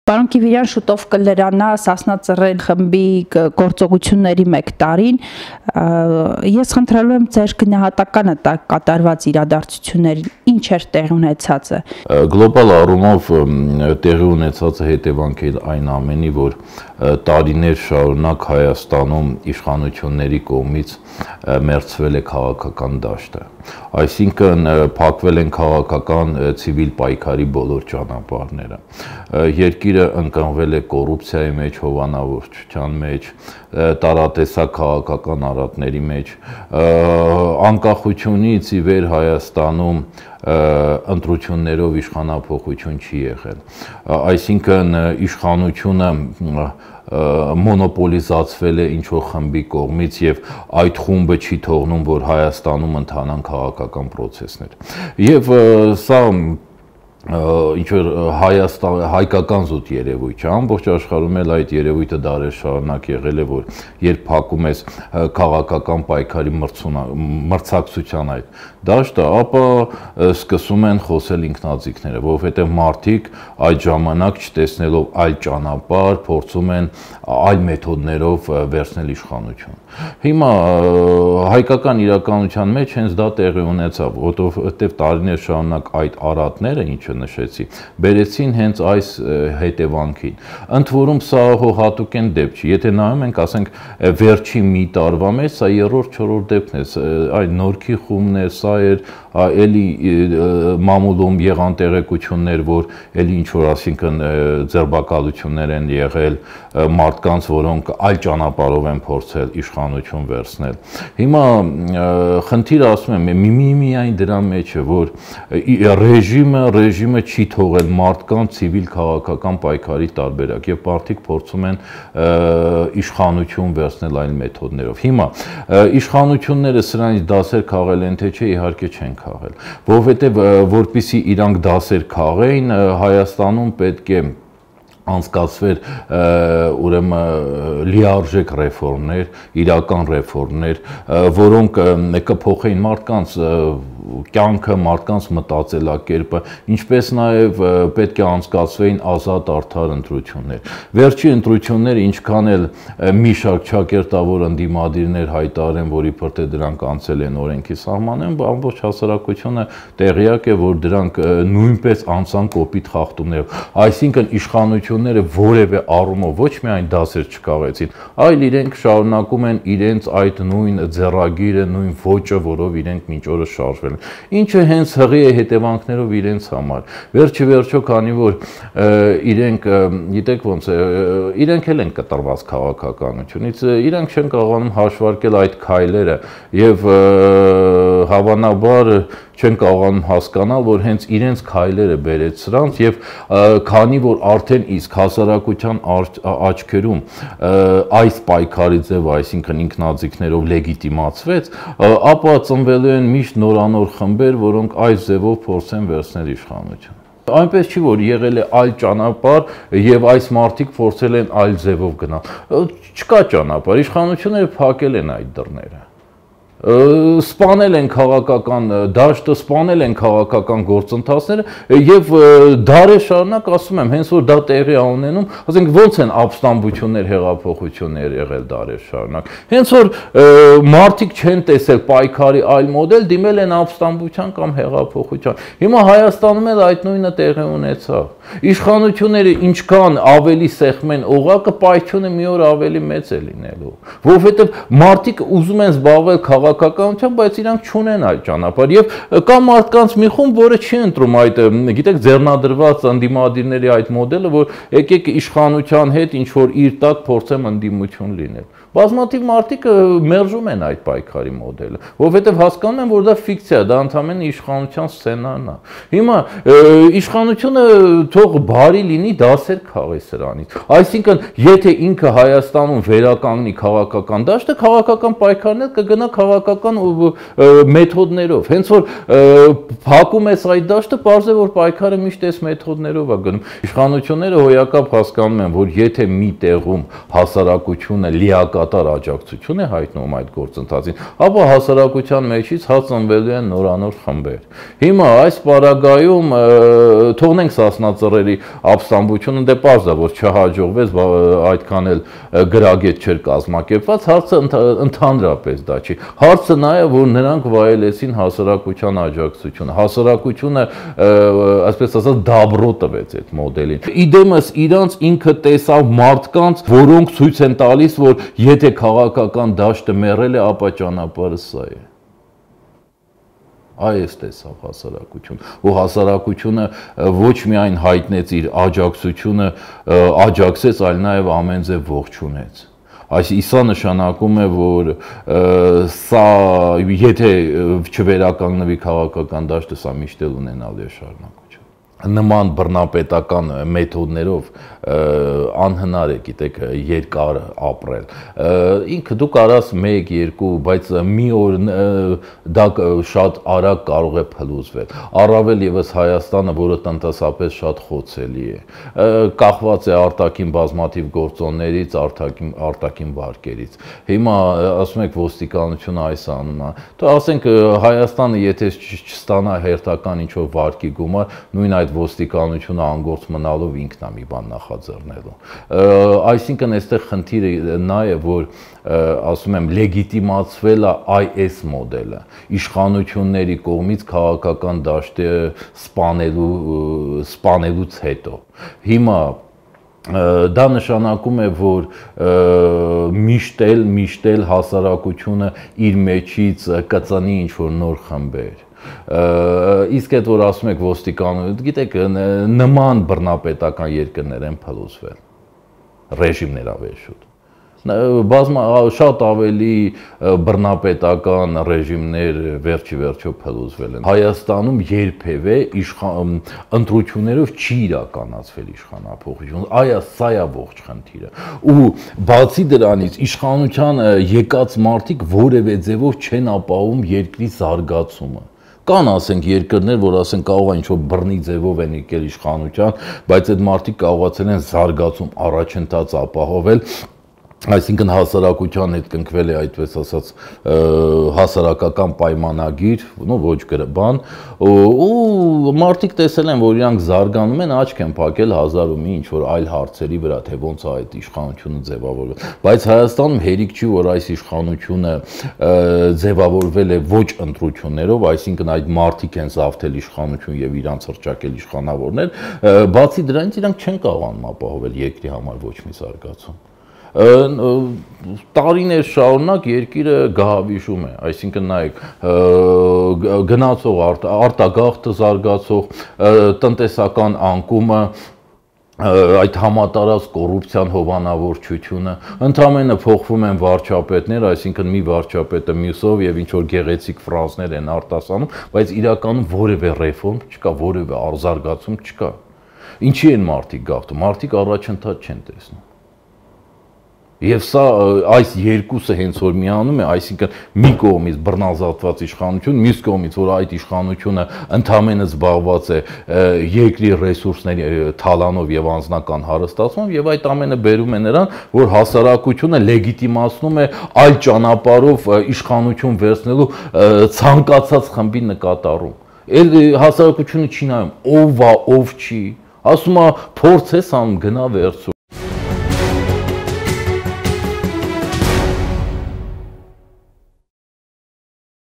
Պարոն Կիվիրյան շուտով կլրանա Սասնա Ծռեր խմբի գործողությունների 1 տարին, ես խնդրելու եմ ձեր գնահատականը կատարված իրադարձություններին, ինչ էր տեղի ունեցածը։ Գլոբալ առումով տեղի ունեցածը հետևանք է այն ամենի, որ տարիներ շարունակ Հայաստանում իշխանությունների կողմից մերձվել է քաղաքական դաշտը, այսինքն փակվել են քաղաքական ցիվիլ պայքարի բոլոր ճանապարհները, երկիրը ընկնվել է կոռուպցիայի մեջ, հովանավորչության մեջ, տարատեսակ քաղաքական արատների մեջ, անկախությունից ի վեր Հայաստանում ընտրություններով իշխանափոխություն չի եղել, այսինքն իշխանությունը մոնոպոլիզացվել է ինչ-որ խմբի կողմից եւ այդ խումբը չի թողնում, որ Հայաստանում ընթանան քաղաքական պրոցեսներ։ Եվ սա ինչ-որ հայկական զուտ երևույթ չէ, ամբողջ աշխարհում էլ այդ երևույթը դարեր շարունակ եղել է, որ երբ փակում ես քաղաքական պայքարի մրցակցության այդ դաշտը, ապա սկսում են խոսել ինքնաձիգները, որովհետև մարդիկ այդ ժամանակ չտեսնելով այլ ճանապարհ, փորձում են այլ մեթոդներով վերցնել իշխանություն։ Հիմա հայկական իրականության մեջ հենց դա տեղի ունեցավ, որովհետև տարիներ շարունակ այդ արատները, ինչը նշեցի, բերեցին հենց այս հետևանքին։ Ընդ որում սա հատուկեն դեպք չի, եթե նայում ենք, ասենք, վերջին մի տարվա մեջ, սա 3-4 դեպքն է, այդ Նորքի խումբն է, սա էր, էլի մամուլում եղան տեղեկություններ, որ էլի ինչ-որ, ասինքն ձերբակալություններ են եղել մարդկանց, որոնք այլ ճանապարհով են փորձել իշխանություն վերցնել։ Հիմա խնդիրը ասում եմ, միայն դրա մեջ է, որ ռեժիմը չի թողել մարդկանց ցիվիլ քաղաքական պայքարի տարբերակ եւ մարդիկ փորձում են իշխանություն վերցնել այլ մեթոդներով։ Հիմա իշխանությունները սրանից դասեր քաղել են թե չէ, իհարկե չեն քաղել, որովհետեւ որպեսզի իրանք դասեր քաղեին, Հայաստանում պետք է անցկացվեր ուրեմն լիարժեք ռեֆորմներ, իրական ռեֆորմներ, որոնք կփոխեին մարդկանց կյանքը, մարդկանց մտածելակերպը, ինչպես նաև պետք է անցկացվեին ազատ արդար ընտրություններ։ Վերջի ընտրությունները ինչքան էլ մի շարք ճակերտավոր ընդդիմադիրներ հայտարարեն, որ իբր թե դրանք անցել են օրենքի սահմանեն, ամբողջ հասարակությունը տեղյակ է, որ դրանք նույնպես անցան կոպիտ խախտումներով։ Այսինքն իշխանությունները որևէ առումով ոչ միայն դասեր չկաղեցին, այլ իրենք շարունակում են իրենց այդ նույն ձեռագիրը, նույն ոճը, որով իրենք մինչ օրս շարժվել են, ինչը հենց հղի է հետևանքներով իրենց համար։ Վերջը քանի որ իրենք, գիտեք ոնց է, իրենք էլ են կտրված քաղաքականությունից, իրենք չեն կարողանում հաշվարկել այդ քայլերը եւ հավանաբար չեն կարողանում հասկանալ, որ հենց իրենց քայլերը բերեց սրանց եւ քանի որ արդեն իսկ հասարակության աչքերում այս պայքարի ձևը, այսինքն ինքնաձիգներով լեգիտիմացվեց, ապա ծնվելու են միշտ նորանոր խմբեր, որոնք այս ձևով փորձեն վերցնել իշխանություն։ Այնպես չի, որ եղել է այլ ճանապարհ եւ այս մարդիկ փորձել են այլ ձևով գնալ։ Չկա ճանապարհ, իշխանությունները փակել են այդ դռները։ Սպանել են քաղաքական դաշտը, սպանել են քաղաքական գործընթացները եւ դարեր շարունակ ասում եմ, հենց որ դա տեղի ունենում, ասենք ոնց են ապստամբություններ, հեղափոխություններ եղել դարեր շարունակ։ Հենց որ մարդիկ չեն տեսել պայքարի այլ մոդել, դիմել են ապստամբության կամ հեղափոխության։ Հիմա Հայաստանում էլ այդ նույնը տեղի ունեցավ։ Իշխանությունները ինչքան ավելի սեղմեն օղակը, պայթյունը մի օր ավելի մեծ է լինելու, որովհետեւ մարդիկ ուզում են զբաղվել քաղաքականությամբ, բայց իրանք չունեն այդ ճանապարհ եւ կա մարդկանց մի խումբ, որը չի ընտրում այդ, գիտեք, ձեռնադրված ընդդիմադիրների այդ մոդելը, որ եկեք իշխանության հետ ինչ որ իր տակ փորձեմ ընդդիմություն լինել։ Բազմաթիվ մարդիկ մերժում են այդ պայքարի մոդելը, որովհետև հասկանում են, որ դա ֆիկցիա, դա ընդհանրապես իշխանության սցենարն է։ Հիմա իշխանությունը թող բարի լինի, դասեր քաղի սրանից։ Այսինքն, եթե ինքը Հայաստանում վերականգնի քաղաքական դաշտը, քաղաքական պայքարներ կգնա քաղաքական մեթոդներով։ Հենց որ փակում ես այդ դաշտը, պարզ է, որ պայքարը միշտ այս մեթոդներով է գնում։ Իշխանությունները հոյակապ հասկանում են, որ եթե մի տեղում հասարակությունը լիակ լիակատար աջակցություն է հայտնում այդ գործընթացին, ապա հասարակության մեջից հացնվելու են նորանոր խմբեր։ Հիմա այս պարագայում թողնենք Սասնածռերի ապստամբությունը, դե պարզ է, որ չհաջողվեց, այդքան էլ գրագետ չէր կազմակերպված, հարցը ընդհանրապես դա չի։ Հարցը նա է, որ նրանք վայելեցին հասարակության աջակցությունը։ Հասարակությունը, այսպես ասած, դաբրո տվեց այդ մոդելին։ Իդեմս իրանց ինքը տեսավ մարդկանց, որոնք ցույց են տալիս, որ եթե քաղաքական դաշտը մեռել է, ապա ճանապարհը սա է։ Այս տեսավ հասարակություն, ու հասարակությունը ոչ միայն հայտնեց իր աջակցությունը, աջակցեց, այլ նաև ամեն ձև ողջունեց։ Սա նշանակում է, որ սա եթե չվերականգնվի քաղաքական դաշտը, սա միշտ էլ ունենալու է շարունակություն։ Նման բռնապետական մեթոդներով անհնար է, գիտեք, երկար ապրել։ Ինքը դու կարաս 1-2, բայց մի օր դա շատ արագ կարող է փլուզվել։ Առավել եւս Հայաստանը, որը տնտեսապես շատ խոցելի է, կախված է արտաքին բազմաթիվ գործոններից, արտաքին վարկերից։ Հիմա ասում եք ոստիկանությունը այս անում է։ Դու ասենք Հայաստանը եթե չստանա հերթական ինչ-որ վարկի գումար, նույն այդ ոստիկանությունը անգործ մնալով ինքն է մի բան նախաձեռնելու։ Այսինքն այստեղ խնդիրը նա է, որ ասում եմ լեգիտիմացվել է այս մոդելը իշխանությունների կողմից քաղաքական դաշտը սպանելուց հետո։ Հիմա դա նշանակում է, որ միշտ էլ հասարակությունը իր մեջից կծնի ինչ-որ նոր խմբեր։ Իսկ այդ որ ասում եք ոստիկանություն, գիտեք, նման բռնապետական երկրներ են փլուզվել, ռեժիմներ ավելի շուտ։ Շատ ավելի բռնապետական ռեժիմներ վերջիվերջո փլուզվել են։ Հայաստանում երբևէ ընտրություններով չի իրականացվել իշխանափոխություն, սա է ողջ խնդիրը։ Ու բացի դրանից իշխանության եկած մարդիկ որևէ ձևով չեն ապահովում երկրի զարգացումը։ Կան, ասենք, երկրներ, որ ասենք կարող է ինչ-որ բռնի ձևով են եկել իշխանության, բայց այդ մարդիկ կարողացել են զարգացում, առաջընթաց ապահովել, այսինքն հասարակության հետ կնքվել է այդպես ասած հասարակական պայմանագիր, ոչ գրաբան, ու մարդիկ տեսել են, որ իրանք զարգանում են, աչք են փակել հազար ու մի ինչ-որ այլ հարցերի վրա, թե ոնց է այդ իշխանությունը ձևավորվել։ Բայց Հայաստանում հերիք չի, որ այս իշխանությունը ձևավորվել է ոչ ընտրություններով, այսինքն այդ մարդիկ են զավթել իշխանություն եւ իրանց հռչակել իշխանավորներ, բացի դրանից իրանք չեն կարողանում ապահովել երկրի համար ոչ մի զարգացում։ Տարիներ շարունակ երկիրը գահավիժում է, այսինքն նայեք գնացող արտագաղթը զարգացող տնտեսական անկումը, այդ համատարած կոռուպցիան հովանավորչությունը, ընդամենը փոխվում են վարչապետներ, այսինքն մի վարչապետը մյուսով եւ ինչ որ գեղեցիկ ֆրազներ են արտասանում, բայց իրականում որևէ ռեֆորմ չկա, որևէ զարգացում չկա։ Ինչի են մարդիկ գաղթում, մարդիկ առաջընթաց չեն տեսնում։ Եվ սա այս երկուսը հենց որ միանում է, այսինքն մի կողմից բռնազավթված իշխանություն, մյուս կողմից որ այդ իշխանությունը ընդհանրապես զբաղված է երկրի ռեսուրսների թալանով եւ անձնական հարստացումով, եւ այդ ամենը բերում է նրան, որ հասարակությունը լեգիտիմացնում է այլ ճանապարհով իշխանություն վերցնելու ցանկացած խմբի նկատառում։ Էլ հասարակությունը չի նայում ով է, ով չի, ասում է փորձ ես անում, գնա վերցու։